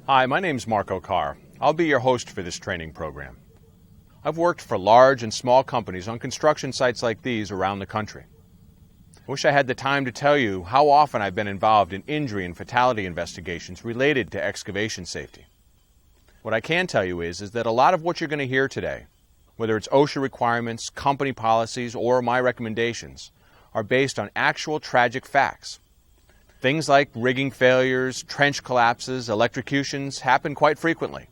Hi, my name's Marco Carr. I'll be your host for this training program. I've worked for large and small companies on construction sites like these around the country. I wish I had the time to tell you how often I've been involved in injury and fatality investigations related to excavation safety. What I can tell you is that a lot of what you're going to hear today, whether it's OSHA requirements, company policies, or my recommendations, are based on actual tragic facts. Things like rigging failures, trench collapses, electrocutions happen quite frequently.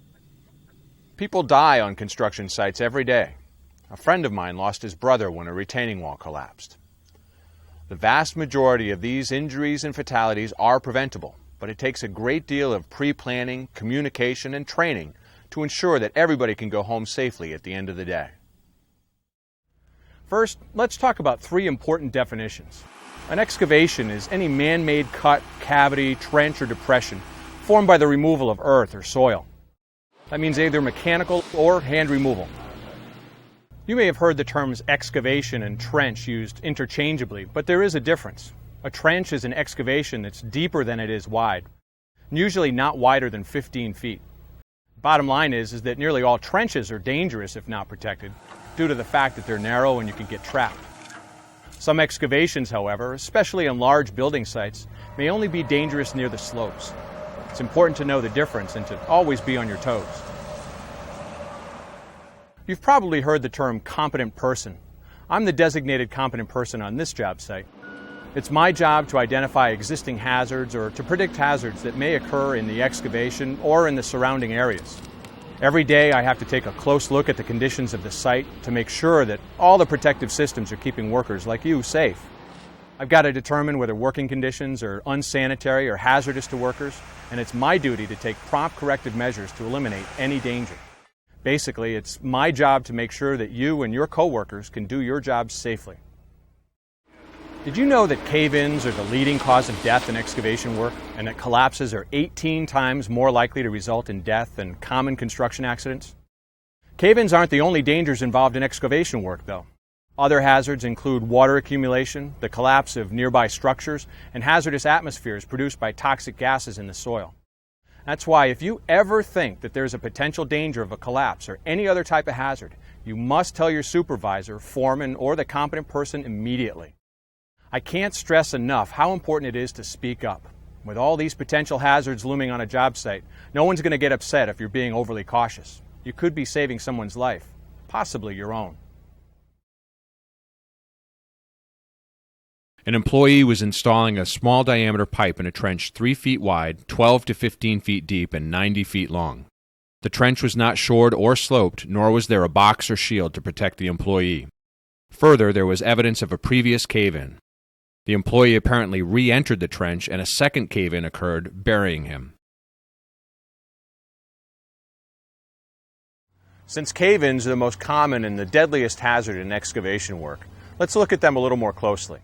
People die on construction sites every day. A friend of mine lost his brother when a retaining wall collapsed. The vast majority of these injuries and fatalities are preventable, but it takes a great deal of pre-planning, communication, and training to ensure that everybody can go home safely at the end of the day. First, let's talk about three important definitions. An excavation is any man-made cut, cavity, trench, or depression formed by the removal of earth or soil. That means either mechanical or hand removal. You may have heard the terms excavation and trench used interchangeably, but there is a difference. A trench is an excavation that's deeper than it is wide, usually not wider than 15 feet. Bottom line is that nearly all trenches are dangerous if not protected, due to the fact that they're narrow and you can get trapped. Some excavations, however, especially on large building sites, may only be dangerous near the slopes. It's important to know the difference and to always be on your toes. You've probably heard the term competent person. I'm the designated competent person on this job site. It's my job to identify existing hazards or to predict hazards that may occur in the excavation or in the surrounding areas. Every day I have to take a close look at the conditions of the site to make sure that all the protective systems are keeping workers like you safe. I've got to determine whether working conditions are unsanitary or hazardous to workers, and it's my duty to take prompt corrective measures to eliminate any danger. Basically, it's my job to make sure that you and your coworkers can do your jobs safely. Did you know that cave-ins are the leading cause of death in excavation work, and that collapses are 18 times more likely to result in death than common construction accidents? Cave-ins aren't the only dangers involved in excavation work, though. Other hazards include water accumulation, the collapse of nearby structures, and hazardous atmospheres produced by toxic gases in the soil. That's why if you ever think that there's a potential danger of a collapse or any other type of hazard, you must tell your supervisor, foreman, or the competent person immediately. I can't stress enough how important it is to speak up. With all these potential hazards looming on a job site, no one's going to get upset if you're being overly cautious. You could be saving someone's life, possibly your own. An employee was installing a small diameter pipe in a trench 3 feet wide, 12 to 15 feet deep, and 90 feet long. The trench was not shored or sloped, nor was there a box or shield to protect the employee. Further, there was evidence of a previous cave-in. The employee apparently re-entered the trench and a second cave-in occurred, burying him. Since cave-ins are the most common and the deadliest hazard in excavation work, let's look at them a little more closely.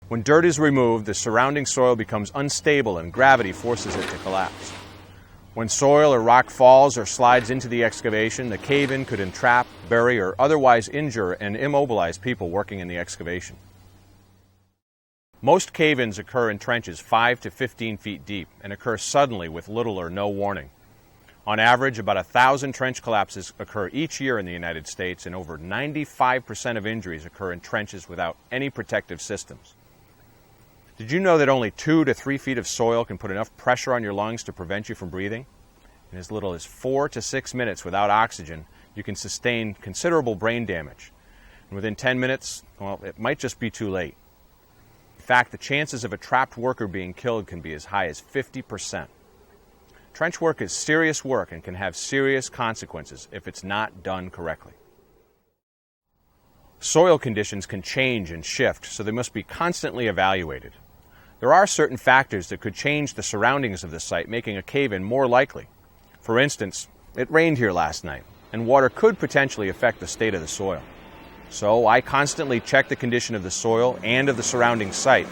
When dirt is removed, the surrounding soil becomes unstable and gravity forces it to collapse. When soil or rock falls or slides into the excavation, the cave-in could entrap, bury, or otherwise injure and immobilize people working in the excavation. Most cave-ins occur in trenches 5 to 15 feet deep and occur suddenly with little or no warning. On average, about 1,000 trench collapses occur each year in the United States, and over 95% of injuries occur in trenches without any protective systems. Did you know that only 2 to 3 feet of soil can put enough pressure on your lungs to prevent you from breathing? In as little as 4 to 6 minutes without oxygen, you can sustain considerable brain damage. And within 10 minutes, well, it might just be too late. In fact, the chances of a trapped worker being killed can be as high as 50%. Trench work is serious work and can have serious consequences if it's not done correctly. Soil conditions can change and shift, so they must be constantly evaluated. There are certain factors that could change the surroundings of the site, making a cave-in more likely. For instance, it rained here last night, and water could potentially affect the state of the soil. So I constantly check the condition of the soil and of the surrounding site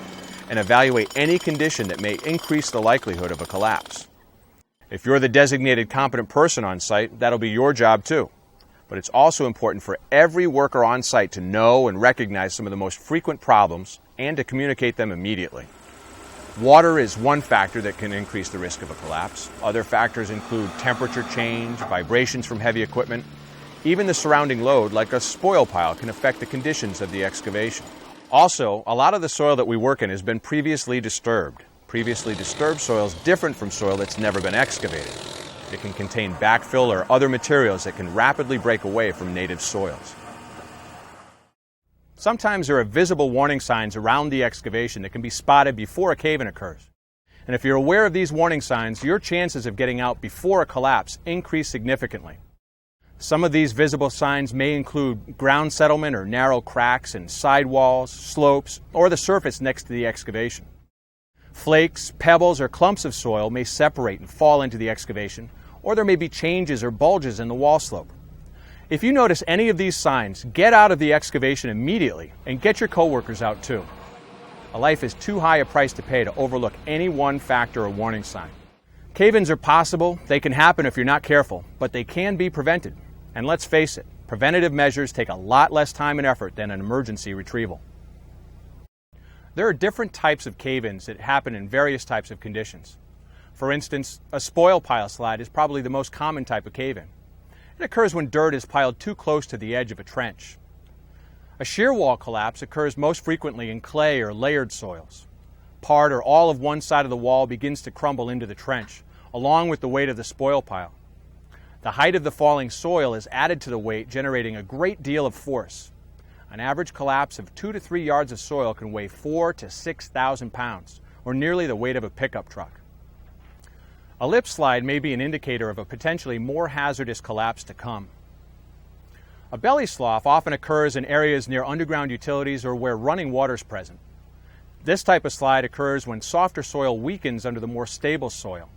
and evaluate any condition that may increase the likelihood of a collapse. If you're the designated competent person on site, that'll be your job too. But it's also important for every worker on site to know and recognize some of the most frequent problems and to communicate them immediately. Water is one factor that can increase the risk of a collapse. Other factors include temperature change, vibrations from heavy equipment. Even the surrounding load, like a spoil pile, can affect the conditions of the excavation. Also, a lot of the soil that we work in has been previously disturbed. Previously disturbed soil is different from soil that's never been excavated. It can contain backfill or other materials that can rapidly break away from native soils. Sometimes there are visible warning signs around the excavation that can be spotted before a cave-in occurs. And if you're aware of these warning signs, your chances of getting out before a collapse increase significantly. Some of these visible signs may include ground settlement or narrow cracks in sidewalls, slopes, or the surface next to the excavation. Flakes, pebbles, or clumps of soil may separate and fall into the excavation, or there may be changes or bulges in the wall slope. If you notice any of these signs, get out of the excavation immediately and get your coworkers out too. A life is too high a price to pay to overlook any one factor or warning sign. Cave-ins are possible, they can happen if you're not careful, but they can be prevented. And let's face it, preventative measures take a lot less time and effort than an emergency retrieval. There are different types of cave-ins that happen in various types of conditions. For instance, a spoil pile slide is probably the most common type of cave-in. It occurs when dirt is piled too close to the edge of a trench. A shear wall collapse occurs most frequently in clay or layered soils. Part or all of one side of the wall begins to crumble into the trench, along with the weight of the spoil pile. The height of the falling soil is added to the weight, generating a great deal of force. An average collapse of 2 to 3 yards of soil can weigh 4,000 to 6,000 pounds, or nearly the weight of a pickup truck. A lip slide may be an indicator of a potentially more hazardous collapse to come. A belly slough often occurs in areas near underground utilities or where running water is present. This type of slide occurs when softer soil weakens under the more stable soil.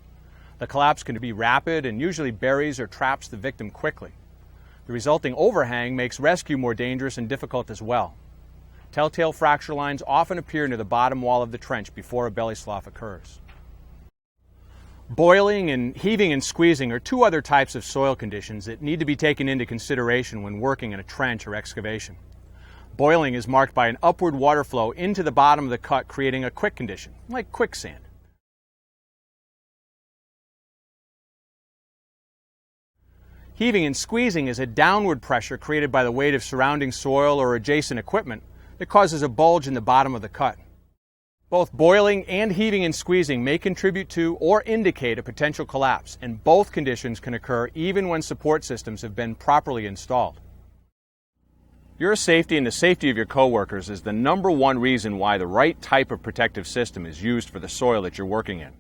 The collapse can be rapid and usually buries or traps the victim quickly. The resulting overhang makes rescue more dangerous and difficult as well. Telltale fracture lines often appear near the bottom wall of the trench before a belly slough occurs. Boiling and heaving and squeezing are two other types of soil conditions that need to be taken into consideration when working in a trench or excavation. Boiling is marked by an upward water flow into the bottom of the cut, creating a quick condition, like quicksand. Heaving and squeezing is a downward pressure created by the weight of surrounding soil or adjacent equipment that causes a bulge in the bottom of the cut. Both boiling and heaving and squeezing may contribute to or indicate a potential collapse, and both conditions can occur even when support systems have been properly installed. Your safety and the safety of your coworkers is the number one reason why the right type of protective system is used for the soil that you're working in.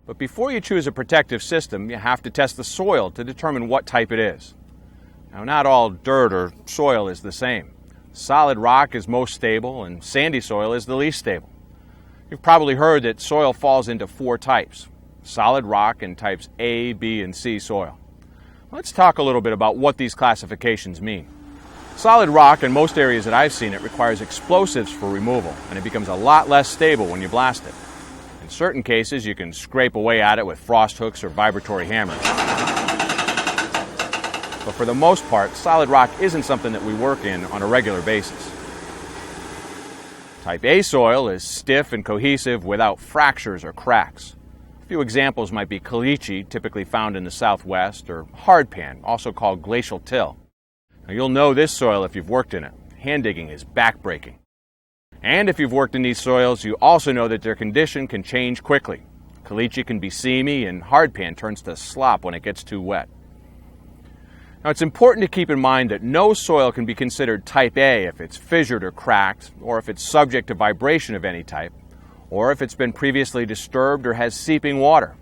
But before you choose a protective system, you have to test the soil to determine what type it is. Now, not all dirt or soil is the same. Solid rock is most stable, and sandy soil is the least stable. You've probably heard that soil falls into 4 types: solid rock and types A, B, and C soil. Let's talk a little bit about what these classifications mean. Solid rock, in most areas that I've seen it, requires explosives for removal, and it becomes a lot less stable when you blast it. In certain cases, you can scrape away at it with frost hooks or vibratory hammers. But for the most part, solid rock isn't something that we work in on a regular basis. Type A soil is stiff and cohesive without fractures or cracks. A few examples might be caliche, typically found in the southwest, or hardpan, also called glacial till. Now, you'll know this soil if you've worked in it. Hand digging is backbreaking. And if you've worked in these soils, you also know that their condition can change quickly. Caliche can be seamy, and hardpan turns to slop when it gets too wet. Now, it's important to keep in mind that no soil can be considered type A if it's fissured or cracked, or if it's subject to vibration of any type, or if it's been previously disturbed or has seeping water.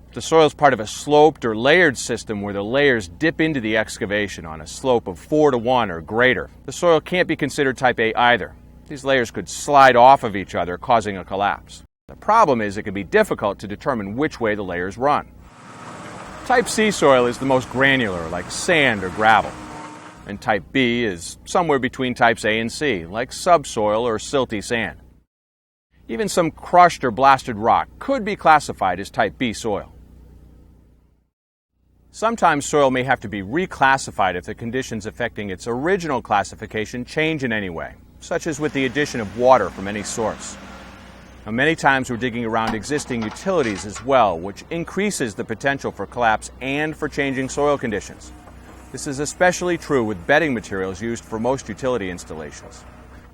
If the soil is part of a sloped or layered system where the layers dip into the excavation on a slope of 4:1 or greater, the soil can't be considered type A either. These layers could slide off of each other, causing a collapse. The problem is it can be difficult to determine which way the layers run. Type C soil is the most granular, like sand or gravel. And type B is somewhere between types A and C, like subsoil or silty sand. Even some crushed or blasted rock could be classified as type B soil. Sometimes soil may have to be reclassified if the conditions affecting its original classification change in any way, such as with the addition of water from any source. Now, many times we're digging around existing utilities as well, which increases the potential for collapse and for changing soil conditions. This is especially true with bedding materials used for most utility installations.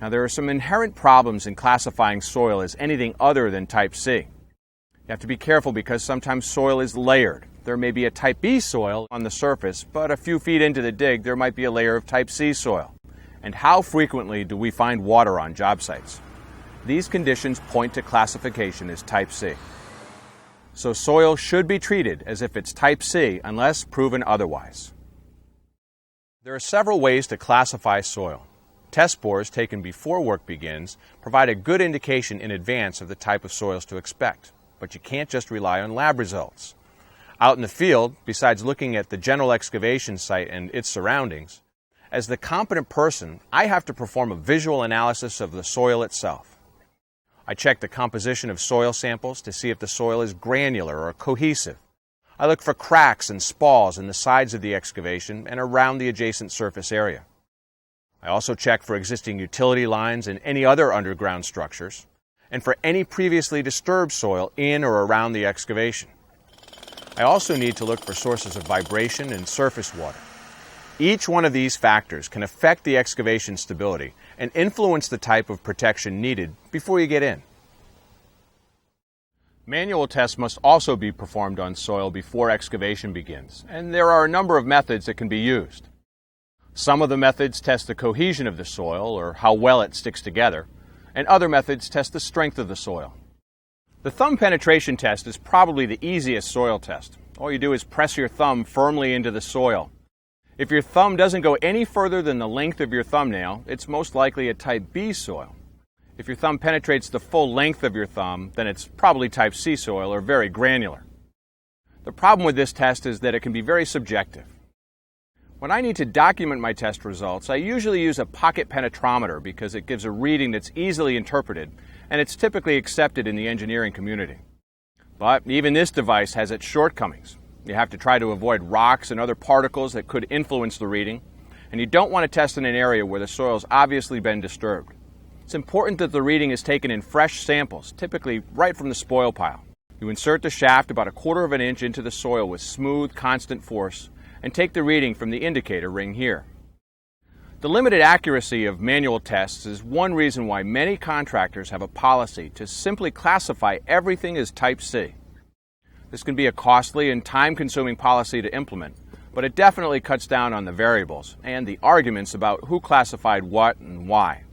Now, there are some inherent problems in classifying soil as anything other than Type C. You have to be careful because sometimes soil is layered. There may be a Type B soil on the surface, but a few feet into the dig there might be a layer of Type C soil. And how frequently do we find water on job sites? These conditions point to classification as Type C. So soil should be treated as if it's Type C unless proven otherwise. There are several ways to classify soil. Test bores taken before work begins provide a good indication in advance of the type of soils to expect, but you can't just rely on lab results. Out in the field, besides looking at the general excavation site and its surroundings, as the competent person, I have to perform a visual analysis of the soil itself. I check the composition of soil samples to see if the soil is granular or cohesive. I look for cracks and spalls in the sides of the excavation and around the adjacent surface area. I also check for existing utility lines and any other underground structures, and for any previously disturbed soil in or around the excavation. I also need to look for sources of vibration and surface water. Each one of these factors can affect the excavation stability and influence the type of protection needed before you get in. Manual tests must also be performed on soil before excavation begins, and there are a number of methods that can be used. Some of the methods test the cohesion of the soil, or how well it sticks together, and other methods test the strength of the soil. The thumb penetration test is probably the easiest soil test. All you do is press your thumb firmly into the soil. If your thumb doesn't go any further than the length of your thumbnail, it's most likely a Type B soil. If your thumb penetrates the full length of your thumb, then it's probably Type C soil or very granular. The problem with this test is that it can be very subjective. When I need to document my test results, I usually use a pocket penetrometer because it gives a reading that's easily interpreted, and it's typically accepted in the engineering community. But even this device has its shortcomings. You have to try to avoid rocks and other particles that could influence the reading, and you don't want to test in an area where the soil's obviously been disturbed. It's important that the reading is taken in fresh samples, typically right from the spoil pile. You insert the shaft about 1/4 of an inch into the soil with smooth, constant force, and take the reading from the indicator ring here. The limited accuracy of manual tests is one reason why many contractors have a policy to simply classify everything as Type C. This can be a costly and time-consuming policy to implement, but it definitely cuts down on the variables and the arguments about who classified what and why.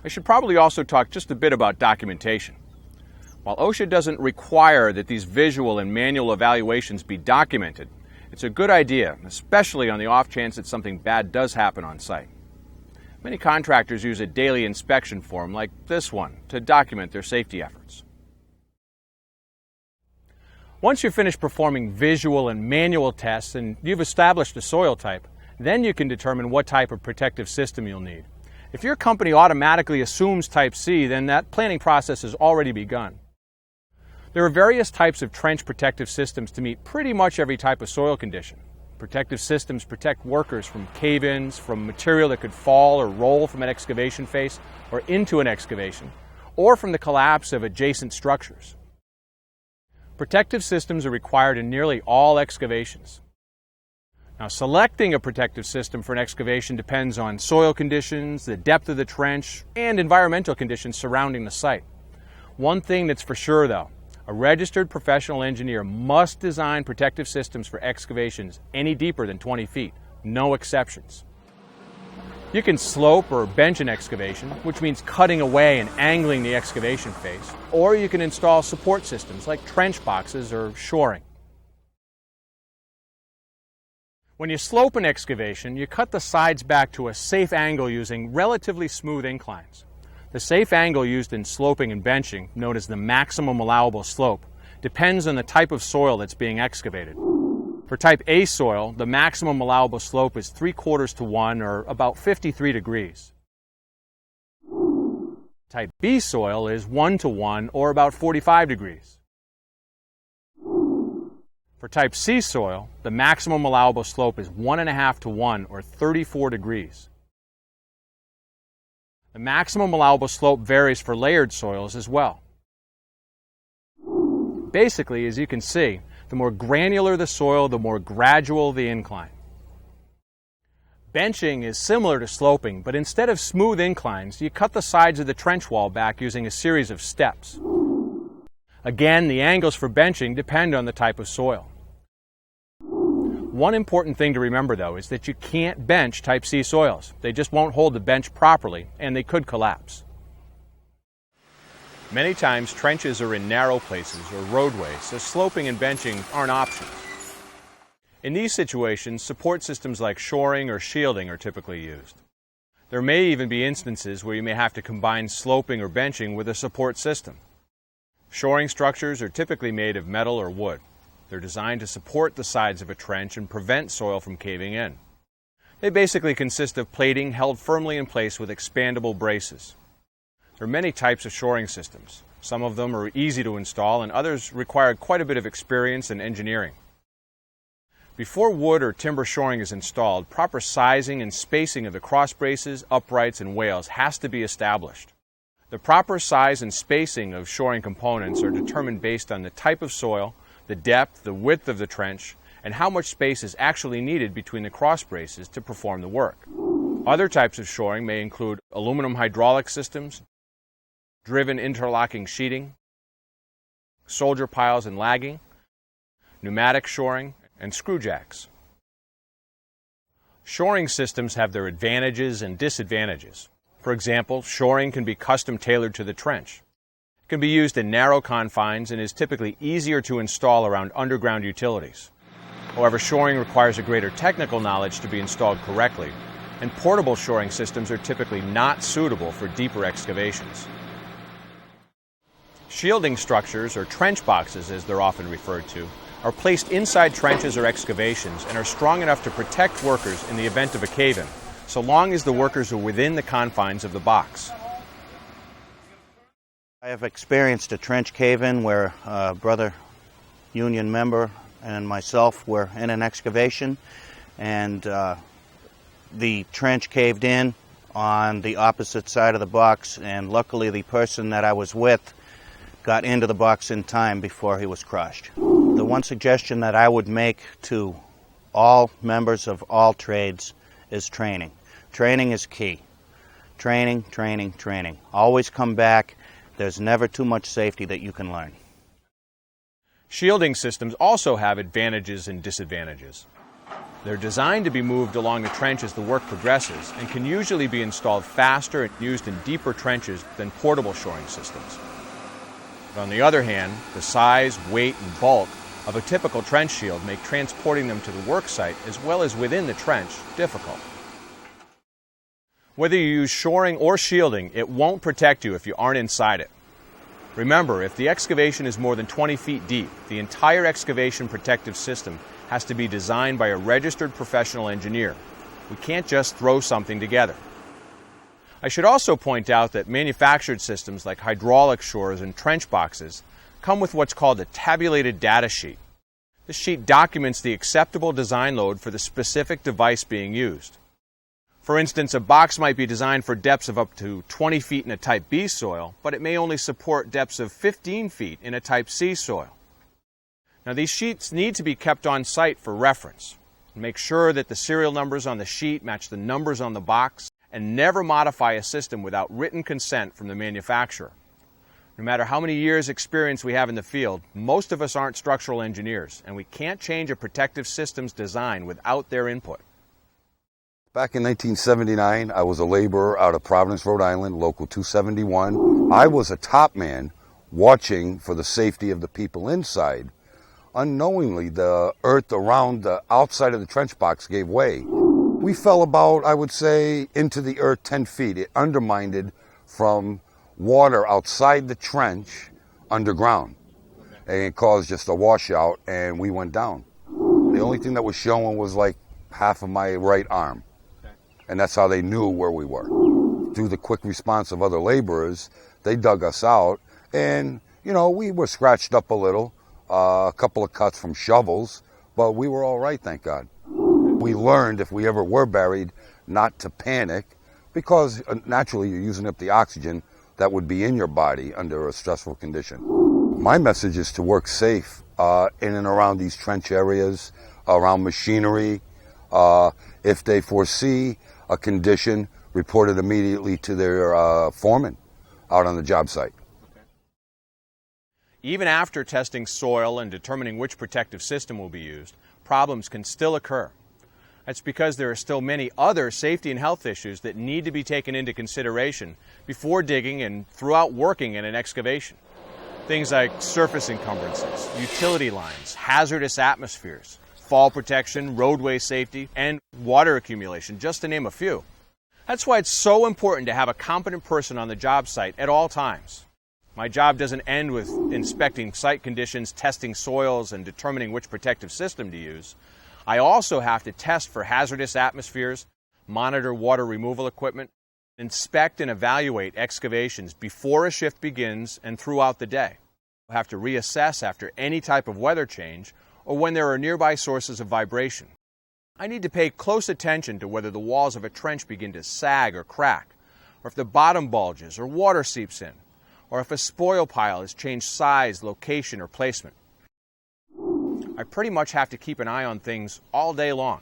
I should probably also talk just a bit about documentation. While OSHA doesn't require that these visual and manual evaluations be documented, it's a good idea, especially on the off chance that something bad does happen on site. Many contractors use a daily inspection form like this one to document their safety efforts. Once you're finished performing visual and manual tests and you've established a soil type, then you can determine what type of protective system you'll need. If your company automatically assumes Type C, then that planning process has already begun. There are various types of trench protective systems to meet pretty much every type of soil condition. Protective systems protect workers from cave-ins, from material that could fall or roll from an excavation face or into an excavation, or from the collapse of adjacent structures. Protective systems are required in nearly all excavations. Now, selecting a protective system for an excavation depends on soil conditions, the depth of the trench, and environmental conditions surrounding the site. One thing that's for sure, though, a registered professional engineer must design protective systems for excavations any deeper than 20 feet, no exceptions. You can slope or bench an excavation, which means cutting away and angling the excavation face, or you can install support systems like trench boxes or shoring. When you slope an excavation, you cut the sides back to a safe angle using relatively smooth inclines. The safe angle used in sloping and benching, known as the maximum allowable slope, depends on the type of soil that's being excavated. For Type A soil, the maximum allowable slope is 3/4 to 1, or about 53 degrees. Type B soil is 1 to 1, or about 45 degrees. For Type C soil, the maximum allowable slope is 1.5 to 1, or 34 degrees. The maximum allowable slope varies for layered soils as well. Basically, as you can see, the more granular the soil, the more gradual the incline. Benching is similar to sloping, but instead of smooth inclines, you cut the sides of the trench wall back using a series of steps. Again, the angles for benching depend on the type of soil. One important thing to remember, though, is that you can't bench Type C soils. They just won't hold the bench properly, and they could collapse. Many times, trenches are in narrow places or roadways, so sloping and benching aren't options. In these situations, support systems like shoring or shielding are typically used. There may even be instances where you may have to combine sloping or benching with a support system. Shoring structures are typically made of metal or wood. They're designed to support the sides of a trench and prevent soil from caving in. They basically consist of plating held firmly in place with expandable braces. There are many types of shoring systems. Some of them are easy to install, and others require quite a bit of experience and engineering. Before wood or timber shoring is installed, proper sizing and spacing of the cross braces, uprights, and wales has to be established. The proper size and spacing of shoring components are determined based on the type of soil, the depth, the width of the trench, and how much space is actually needed between the cross braces to perform the work. Other types of shoring may include aluminum hydraulic systems, driven interlocking sheeting, soldier piles and lagging, pneumatic shoring, and screw jacks. Shoring systems have their advantages and disadvantages. For example, shoring can be custom tailored to the trench. It can be used in narrow confines and is typically easier to install around underground utilities. However, shoring requires a greater technical knowledge to be installed correctly, and portable shoring systems are typically not suitable for deeper excavations. Shielding structures, or trench boxes as they're often referred to, are placed inside trenches or excavations and are strong enough to protect workers in the event of a cave-in, so long as the workers are within the confines of the box. I have experienced a trench cave-in where a brother union member and myself were in an excavation, and the trench caved in on the opposite side of the box, and luckily the person that I was with got into the box in time before he was crushed. The one suggestion that I would make to all members of all trades is training. Training is key. Training, training, training. Always come back. There's never too much safety that you can learn. Shielding systems also have advantages and disadvantages. They're designed to be moved along the trench as the work progresses and can usually be installed faster and used in deeper trenches than portable shoring systems. But on the other hand, the size, weight, and bulk of a typical trench shield make transporting them to the work site as well as within the trench difficult. Whether you use shoring or shielding, it won't protect you if you aren't inside it. Remember, if the excavation is more than 20 feet deep, the entire excavation protective system has to be designed by a registered professional engineer. We can't just throw something together. I should also point out that manufactured systems like hydraulic shores and trench boxes come with what's called a tabulated data sheet. This sheet documents the acceptable design load for the specific device being used. For instance, a box might be designed for depths of up to 20 feet in a Type B soil, but it may only support depths of 15 feet in a Type C soil. Now, these sheets need to be kept on site for reference. Make sure that the serial numbers on the sheet match the numbers on the box, and never modify a system without written consent from the manufacturer. No matter how many years' experience we have in the field, most of us aren't structural engineers, and we can't change a protective system's design without their input. Back in 1979, I was a laborer out of Providence, Rhode Island, Local 271. I was a top man watching for the safety of the people inside. Unknowingly, the earth around the outside of the trench box gave way. We fell about, I would say, into the earth 10 feet. It undermined from water outside the trench underground. And it caused just a washout, and we went down. The only thing that was showing was like half of my right arm. And that's how they knew where we were. Through the quick response of other laborers, they dug us out. And, you know, we were scratched up a little, a couple of cuts from shovels, but we were all right, thank God. We learned, if we ever were buried, not to panic, because naturally you're using up the oxygen that would be in your body under a stressful condition. My message is to work safe in and around these trench areas, around machinery. If they foresee a condition, report it immediately to their foreman out on the job site. Even after testing soil and determining which protective system will be used, problems can still occur. That's because there are still many other safety and health issues that need to be taken into consideration before digging and throughout working in an excavation. Things like surface encumbrances, utility lines, hazardous atmospheres, fall protection, roadway safety, and water accumulation, just to name a few. That's why it's so important to have a competent person on the job site at all times. My job doesn't end with inspecting site conditions, testing soils, and determining which protective system to use. I also have to test for hazardous atmospheres, monitor water removal equipment, inspect and evaluate excavations before a shift begins and throughout the day. We'll have to reassess after any type of weather change or when there are nearby sources of vibration. I need to pay close attention to whether the walls of a trench begin to sag or crack, or if the bottom bulges or water seeps in, or if a spoil pile has changed size, location, or placement. I pretty much have to keep an eye on things all day long.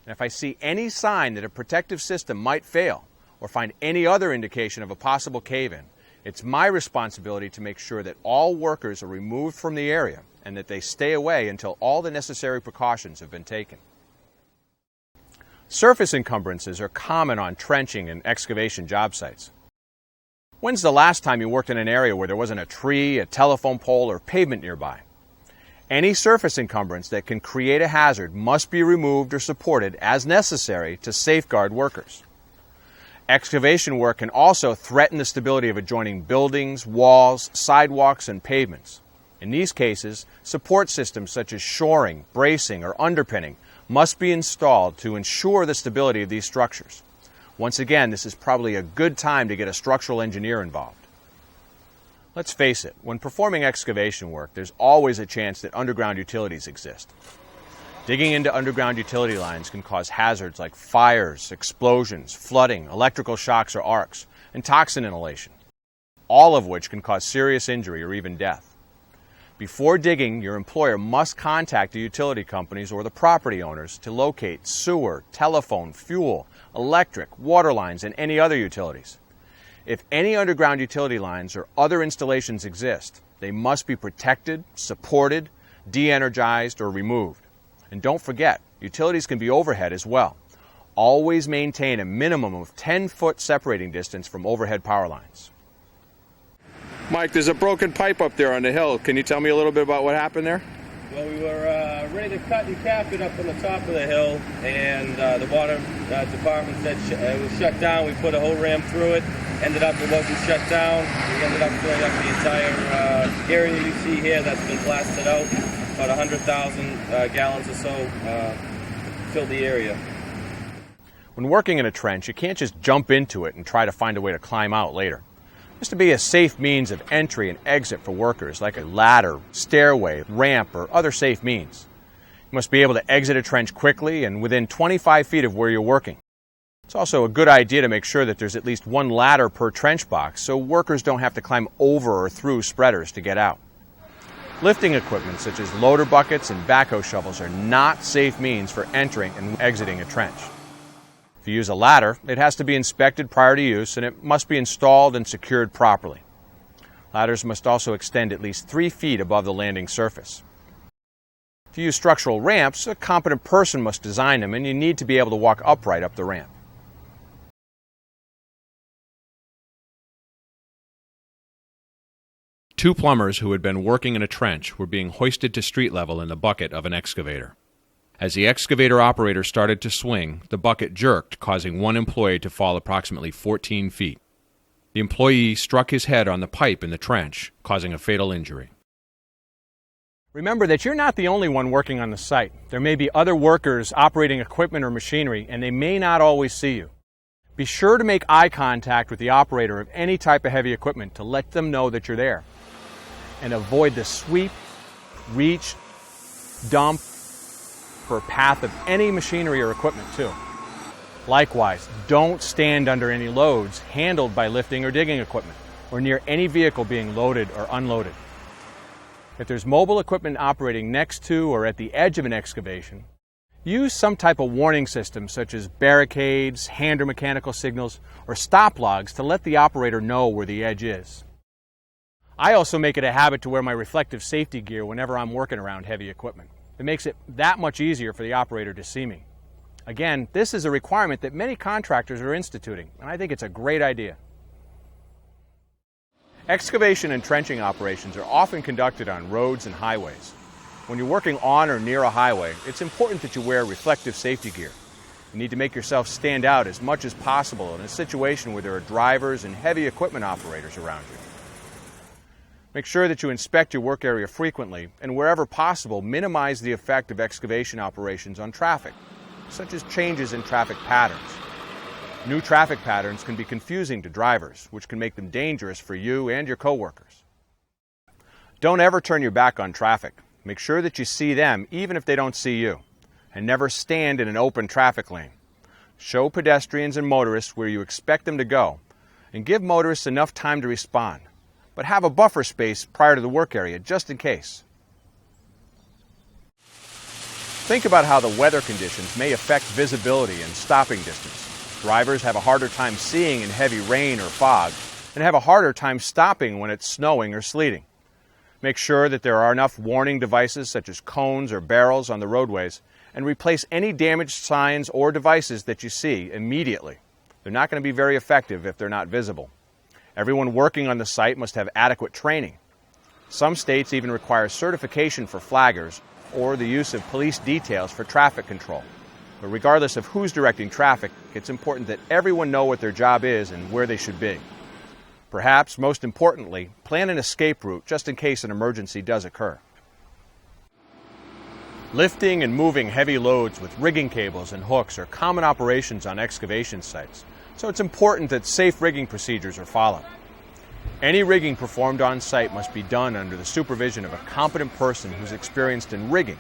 And if I see any sign that a protective system might fail, or find any other indication of a possible cave-in, it's my responsibility to make sure that all workers are removed from the area and that they stay away until all the necessary precautions have been taken. Surface encumbrances are common on trenching and excavation job sites. When's the last time you worked in an area where there wasn't a tree, a telephone pole, or pavement nearby? Any surface encumbrance that can create a hazard must be removed or supported as necessary to safeguard workers. Excavation work can also threaten the stability of adjoining buildings, walls, sidewalks, and pavements. In these cases, support systems such as shoring, bracing, or underpinning must be installed to ensure the stability of these structures. Once again, this is probably a good time to get a structural engineer involved. Let's face it, when performing excavation work, there's always a chance that underground utilities exist. Digging into underground utility lines can cause hazards like fires, explosions, flooding, electrical shocks or arcs, and toxin inhalation, all of which can cause serious injury or even death. Before digging, your employer must contact the utility companies or the property owners to locate sewer, telephone, fuel, electric, water lines, and any other utilities. If any underground utility lines or other installations exist, they must be protected, supported, de-energized, or removed. And don't forget, utilities can be overhead as well. Always maintain a minimum of 10-foot separating distance from overhead power lines. Mike, there's a broken pipe up there on the hill. Can you tell me a little bit about what happened there? Well, we were ready to cut and cap it up on the top of the hill, and the water department said it was shut down. We put a whole ram through it. Ended up it wasn't shut down. We ended up filling up the entire area you see here that's been blasted out. About 100,000 gallons or so filled the area. When working in a trench, you can't just jump into it and try to find a way to climb out later. There has to be a safe means of entry and exit for workers, like a ladder, stairway, ramp, or other safe means. You must be able to exit a trench quickly and within 25 feet of where you're working. It's also a good idea to make sure that there's at least one ladder per trench box so workers don't have to climb over or through spreaders to get out. Lifting equipment such as loader buckets and backhoe shovels are not safe means for entering and exiting a trench. If you use a ladder, it has to be inspected prior to use and it must be installed and secured properly. Ladders must also extend at least 3 feet above the landing surface. To use structural ramps, a competent person must design them and you need to be able to walk upright up the ramp. Two plumbers who had been working in a trench were being hoisted to street level in the bucket of an excavator. As the excavator operator started to swing, the bucket jerked, causing one employee to fall approximately 14 feet. The employee struck his head on the pipe in the trench, causing a fatal injury. Remember that you're not the only one working on the site. There may be other workers operating equipment or machinery, and they may not always see you. Be sure to make eye contact with the operator of any type of heavy equipment to let them know that you're there. And avoid the sweep, reach, dump, or path of any machinery or equipment too. Likewise, don't stand under any loads handled by lifting or digging equipment, or near any vehicle being loaded or unloaded. If there's mobile equipment operating next to or at the edge of an excavation, use some type of warning system such as barricades, hand or mechanical signals, or stop logs to let the operator know where the edge is. I also make it a habit to wear my reflective safety gear whenever I'm working around heavy equipment. It makes it that much easier for the operator to see me. Again, this is a requirement that many contractors are instituting, and I think it's a great idea. Excavation and trenching operations are often conducted on roads and highways. When you're working on or near a highway, it's important that you wear reflective safety gear. You need to make yourself stand out as much as possible in a situation where there are drivers and heavy equipment operators around you. Make sure that you inspect your work area frequently, and wherever possible, minimize the effect of excavation operations on traffic, such as changes in traffic patterns. New traffic patterns can be confusing to drivers, which can make them dangerous for you and your coworkers. Don't ever turn your back on traffic. Make sure that you see them even if they don't see you, and never stand in an open traffic lane. Show pedestrians and motorists where you expect them to go, and give motorists enough time to respond, but have a buffer space prior to the work area just in case. Think about how the weather conditions may affect visibility and stopping distance. Drivers have a harder time seeing in heavy rain or fog, and have a harder time stopping when it's snowing or sleeting. Make sure that there are enough warning devices such as cones or barrels on the roadways, and replace any damaged signs or devices that you see immediately. They're not going to be very effective if they're not visible. Everyone working on the site must have adequate training. Some states even require certification for flaggers or the use of police details for traffic control. But regardless of who's directing traffic, it's important that everyone know what their job is and where they should be. Perhaps, most importantly, plan an escape route just in case an emergency does occur. Lifting and moving heavy loads with rigging cables and hooks are common operations on excavation sites, so it's important that safe rigging procedures are followed. Any rigging performed on site must be done under the supervision of a competent person who's experienced in rigging,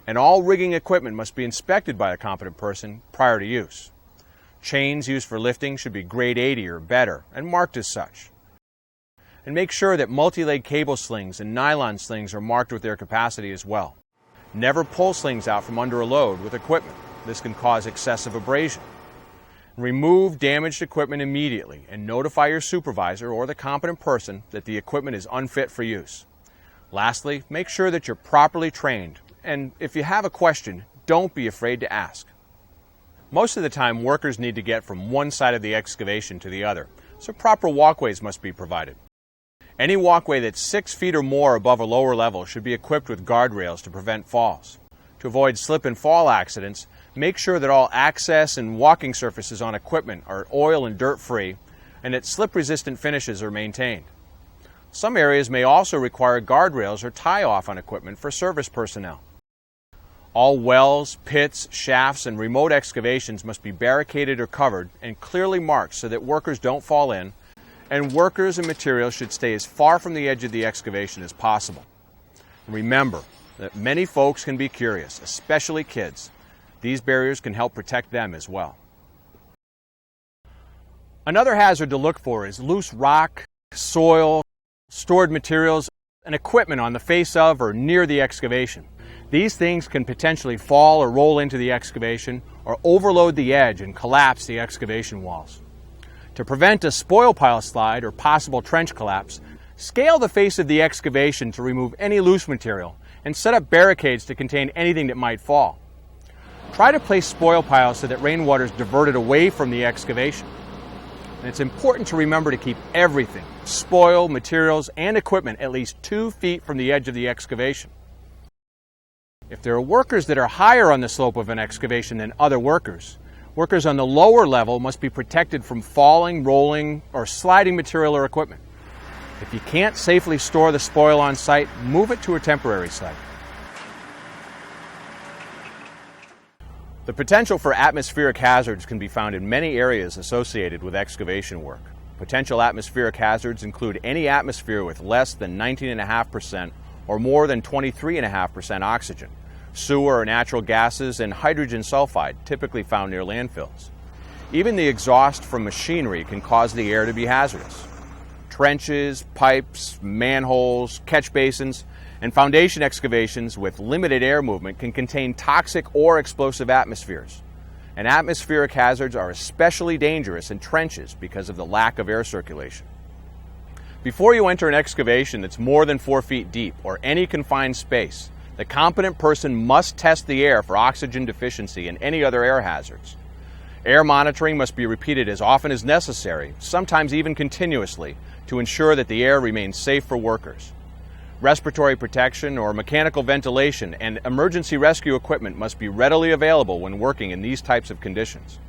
and all rigging equipment must be inspected by a competent person prior to use. Chains used for lifting should be grade 80 or better and marked as such. And make sure that multi-leg cable slings and nylon slings are marked with their capacity as well. Never pull slings out from under a load with equipment. This can cause excessive abrasion. Remove damaged equipment immediately and notify your supervisor or the competent person that the equipment is unfit for use. Lastly, make sure that you're properly trained, and if you have a question, don't be afraid to ask. Most of the time, workers need to get from one side of the excavation to the other, so proper walkways must be provided. Any walkway that's 6 feet or more above a lower level should be equipped with guardrails to prevent falls. To avoid slip and fall accidents, make sure that all access and walking surfaces on equipment are oil and dirt free, and that slip-resistant finishes are maintained. Some areas may also require guardrails or tie-off on equipment for service personnel. All wells, pits, shafts, and remote excavations must be barricaded or covered and clearly marked so that workers don't fall in, and workers and materials should stay as far from the edge of the excavation as possible. Remember that many folks can be curious, especially kids. These barriers can help protect them as well. Another hazard to look for is loose rock, soil, stored materials, and equipment on the face of or near the excavation. These things can potentially fall or roll into the excavation or overload the edge and collapse the excavation walls. To prevent a spoil pile slide or possible trench collapse, scale the face of the excavation to remove any loose material and set up barricades to contain anything that might fall. Try to place spoil piles so that rainwater is diverted away from the excavation. And it's important to remember to keep everything, spoil, materials, and equipment at least 2 feet from the edge of the excavation. If there are workers that are higher on the slope of an excavation than other workers, workers on the lower level must be protected from falling, rolling, or sliding material or equipment. If you can't safely store the spoil on site, move it to a temporary site. The potential for atmospheric hazards can be found in many areas associated with excavation work. Potential atmospheric hazards include any atmosphere with less than 19.5% or more than 23.5% oxygen, sewer or natural gases, and hydrogen sulfide, typically found near landfills. Even the exhaust from machinery can cause the air to be hazardous. Trenches, pipes, manholes, catch basins, and foundation excavations with limited air movement can contain toxic or explosive atmospheres. And atmospheric hazards are especially dangerous in trenches because of the lack of air circulation. Before you enter an excavation that's more than 4 feet deep or any confined space, the competent person must test the air for oxygen deficiency and any other air hazards. Air monitoring must be repeated as often as necessary, sometimes even continuously, to ensure that the air remains safe for workers. Respiratory protection or mechanical ventilation and emergency rescue equipment must be readily available when working in these types of conditions.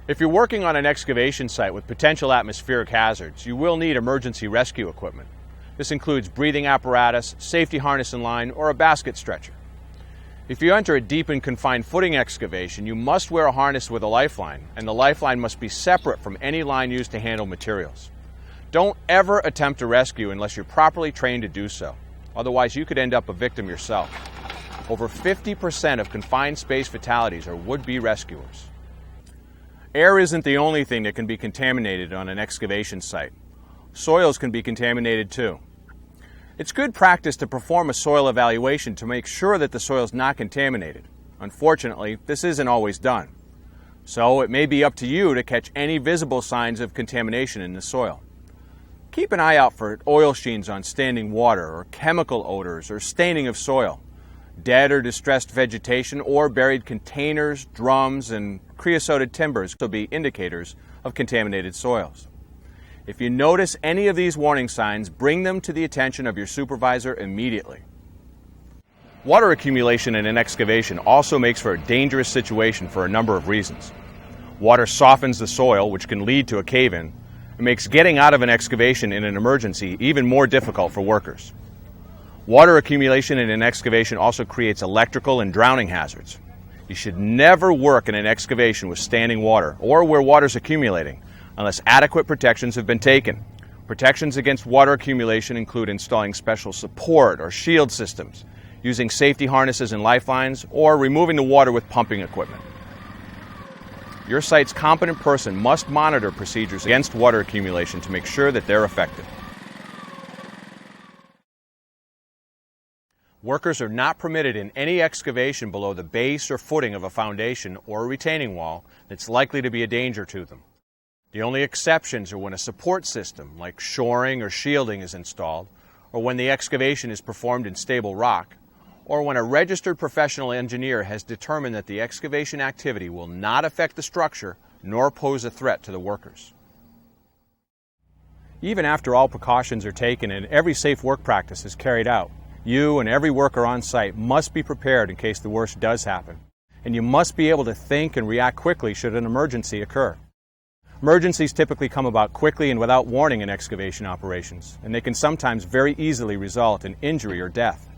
If you're working on an excavation site with potential atmospheric hazards, you will need emergency rescue equipment. This includes breathing apparatus, safety harness and line, or a basket stretcher. If you enter a deep and confined footing excavation, you must wear a harness with a lifeline, and the lifeline must be separate from any line used to handle materials. Don't ever attempt to rescue unless you're properly trained to do so. Otherwise, you could end up a victim yourself. Over 50% of confined space fatalities are would-be rescuers. Air isn't the only thing that can be contaminated on an excavation site. Soils can be contaminated too. It's good practice to perform a soil evaluation to make sure that the soil is not contaminated. Unfortunately, this isn't always done. So it may be up to you to catch any visible signs of contamination in the soil. Keep an eye out for oil sheens on standing water or chemical odors or staining of soil. Dead or distressed vegetation or buried containers, drums, and creosoted timbers will be indicators of contaminated soils. If you notice any of these warning signs, bring them to the attention of your supervisor immediately. Water accumulation in an excavation also makes for a dangerous situation for a number of reasons. Water softens the soil, which can lead to a cave-in. It makes getting out of an excavation in an emergency even more difficult for workers. Water accumulation in an excavation also creates electrical and drowning hazards. You should never work in an excavation with standing water or where water is accumulating unless adequate protections have been taken. Protections against water accumulation include installing special support or shield systems, using safety harnesses and lifelines, or removing the water with pumping equipment. Your site's competent person must monitor procedures against water accumulation to make sure that they're effective. Workers are not permitted in any excavation below the base or footing of a foundation or a retaining wall that's likely to be a danger to them. The only exceptions are when a support system, like shoring or shielding, is installed, or when the excavation is performed in stable rock, or when a registered professional engineer has determined that the excavation activity will not affect the structure nor pose a threat to the workers. Even after all precautions are taken and every safe work practice is carried out, you and every worker on site must be prepared in case the worst does happen, and you must be able to think and react quickly should an emergency occur. Emergencies typically come about quickly and without warning in excavation operations, and they can sometimes very easily result in injury or death.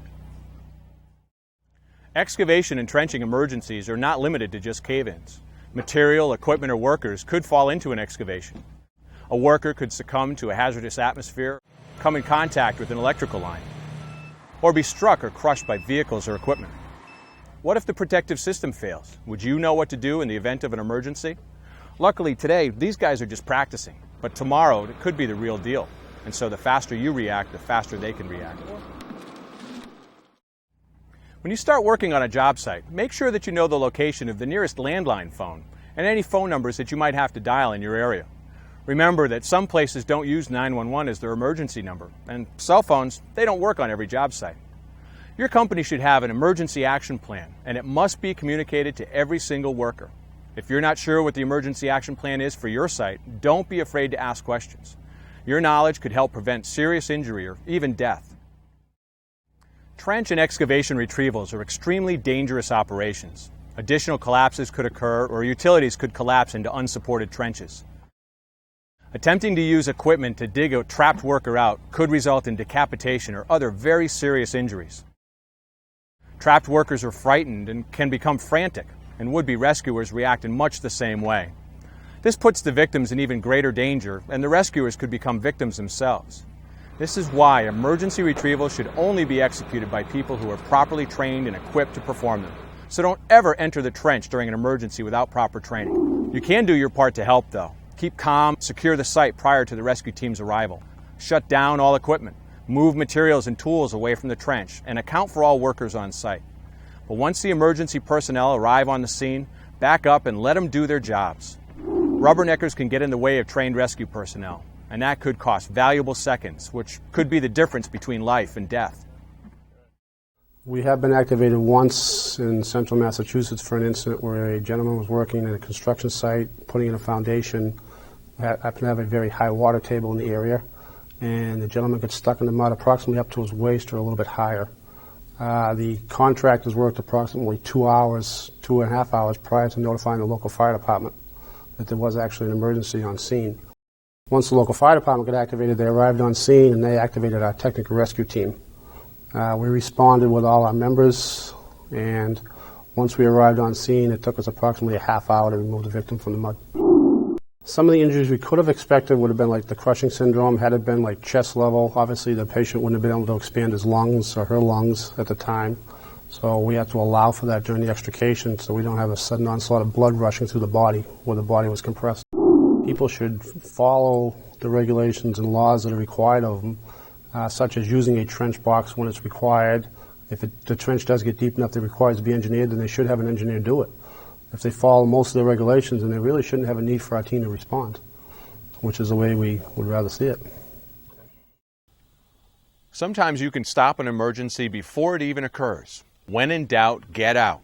Excavation and trenching emergencies are not limited to just cave-ins. Material, equipment, or workers could fall into an excavation. A worker could succumb to a hazardous atmosphere, come in contact with an electrical line, or be struck or crushed by vehicles or equipment. What if the protective system fails? Would you know what to do in the event of an emergency? Luckily today, these guys are just practicing, but tomorrow it could be the real deal. And so the faster you react, the faster they can react. When you start working on a job site, make sure that you know the location of the nearest landline phone and any phone numbers that you might have to dial in your area. Remember that some places don't use 911 as their emergency number, and cell phones, they don't work on every job site. Your company should have an emergency action plan, and it must be communicated to every single worker. If you're not sure what the emergency action plan is for your site, don't be afraid to ask questions. Your knowledge could help prevent serious injury or even death. Trench and excavation retrievals are extremely dangerous operations. Additional collapses could occur, or utilities could collapse into unsupported trenches. Attempting to use equipment to dig a trapped worker out could result in decapitation or other very serious injuries. Trapped workers are frightened and can become frantic, and would-be rescuers react in much the same way. This puts the victims in even greater danger, and the rescuers could become victims themselves. This is why emergency retrieval should only be executed by people who are properly trained and equipped to perform them, So don't ever enter the trench during an emergency without proper training. You can do your part to help though. Keep calm, secure the site prior to the rescue team's arrival. Shut down all equipment, move materials and tools away from the trench, and account for all workers on site. But once the emergency personnel arrive on the scene, back up and let them do their jobs. Rubberneckers can get in the way of trained rescue personnel, and that could cost valuable seconds, which could be the difference between life and death. We have been activated once in central Massachusetts for an incident where a gentleman was working at a construction site, putting in a foundation, happened to have a very high water table in the area, and the gentleman got stuck in the mud approximately up to his waist or a little bit higher. The contractors worked approximately 2 hours, 2.5 hours prior to notifying the local fire department that there was actually an emergency on scene. Once the local fire department got activated, they arrived on scene and they activated our technical rescue team. We responded with all our members, and once we arrived on scene, it took us approximately a half hour to remove the victim from the mud. Some of the injuries we could have expected would have been like the crushing syndrome. Had it been like chest level, obviously the patient wouldn't have been able to expand his lungs or her lungs at the time. So we had to allow for that during the extrication so we don't have a sudden onslaught of blood rushing through the body where the body was compressed. People should follow the regulations and laws that are required of them, such as using a trench box when it's required. If the trench does get deep enough that it requires to be engineered, then they should have an engineer do it. If they follow most of the regulations, then they really shouldn't have a need for our team to respond, which is the way we would rather see it. Sometimes you can stop an emergency before it even occurs. When in doubt, get out.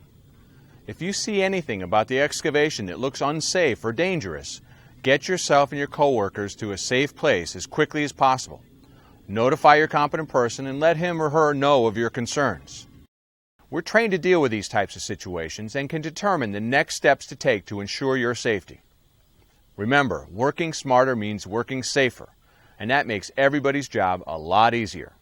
If you see anything about the excavation that looks unsafe or dangerous, get yourself and your coworkers to a safe place as quickly as possible. Notify your competent person and let him or her know of your concerns. We're trained to deal with these types of situations and can determine the next steps to take to ensure your safety. Remember, working smarter means working safer, and that makes everybody's job a lot easier.